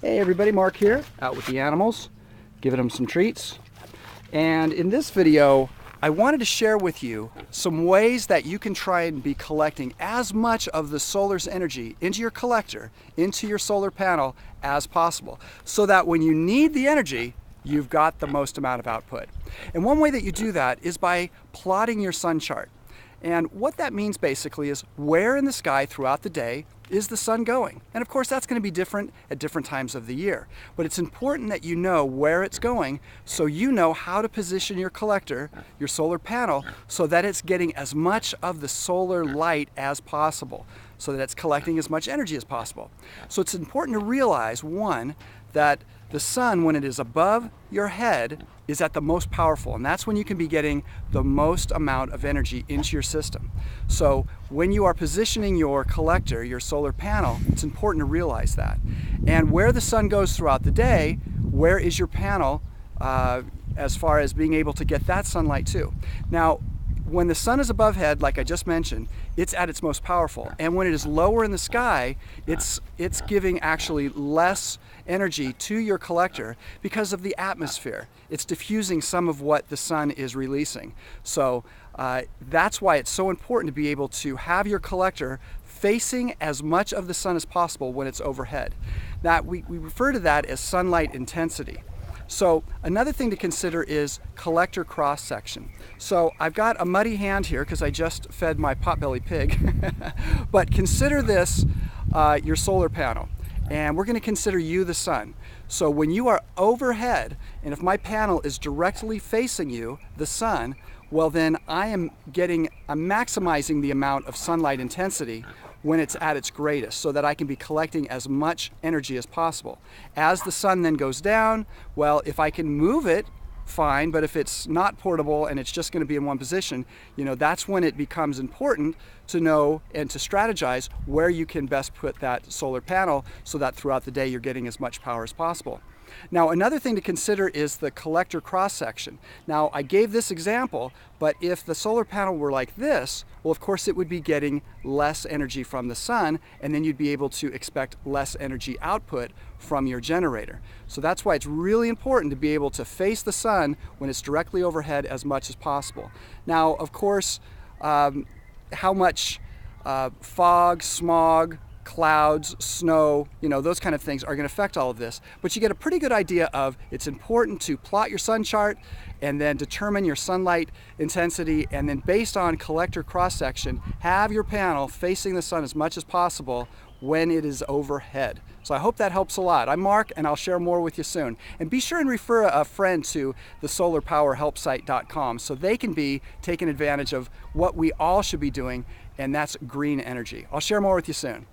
Hey everybody, Mark here, out with the animals, giving them some treats. And in this video, I wanted to share with you some ways that you can try and be collecting as much of the solar's energy into your collector, into your solar panel as possible, so that when you need the energy, you've got the most amount of output. And one way that you do that is by plotting your sun chart. And what that means basically is where in the sky throughout the day is the sun going? And of course that's going to be different at different times of the year. But it's important that you know where it's going so you know how to position your collector, your solar panel, so that it's getting as much of the solar light as possible, so that it's collecting as much energy as possible. So it's important to realize, one, that the sun, when it is above your head, is at the most powerful, and that's when you can be getting the most amount of energy into your system. So when you are positioning your collector, your solar panel, it's important to realize that. And where the sun goes throughout the day, where is your panel as far as being able to get that sunlight too? Now, when the sun is above head, like I just mentioned, it's at its most powerful. And when it is lower in the sky, it's giving actually less energy to your collector because of the atmosphere. It's diffusing some of what the sun is releasing. So that's why it's so important to be able to have your collector facing as much of the sun as possible when it's overhead. Now, we refer to that as sunlight intensity. So another thing to consider is collector cross section. So I've got a muddy hand here because I just fed my potbelly pig. But consider this your solar panel. And we're going to consider you the sun. So when you are overhead, and if my panel is directly facing you, the sun, well then I'm maximizing the amount of sunlight intensity when it's at its greatest, so that I can be collecting as much energy as possible. As the sun then goes down, well, if I can move it, fine, but if it's not portable and it's just going to be in one position, that's when it becomes important to know and to strategize where you can best put that solar panel so that throughout the day you're getting as much power as possible. Now, another thing to consider is the collector cross section. Now, I gave this example, but if the solar panel were like this, well, of course it would be getting less energy from the sun, and then you'd be able to expect less energy output from your generator. So that's why it's really important to be able to face the sun when it's directly overhead as much as possible. Now, of course, how much fog, smog, clouds, snow, those kind of things are going to affect all of this. But you get a pretty good idea of it's important to plot your sun chart and then determine your sunlight intensity, and then based on collector cross section, have your panel facing the sun as much as possible when it is overhead. So I hope that helps a lot. I'm Mark, and I'll share more with you soon. And be sure and refer a friend to the solarpowerhelpsite.com so they can be taking advantage of what we all should be doing, and that's green energy. I'll share more with you soon.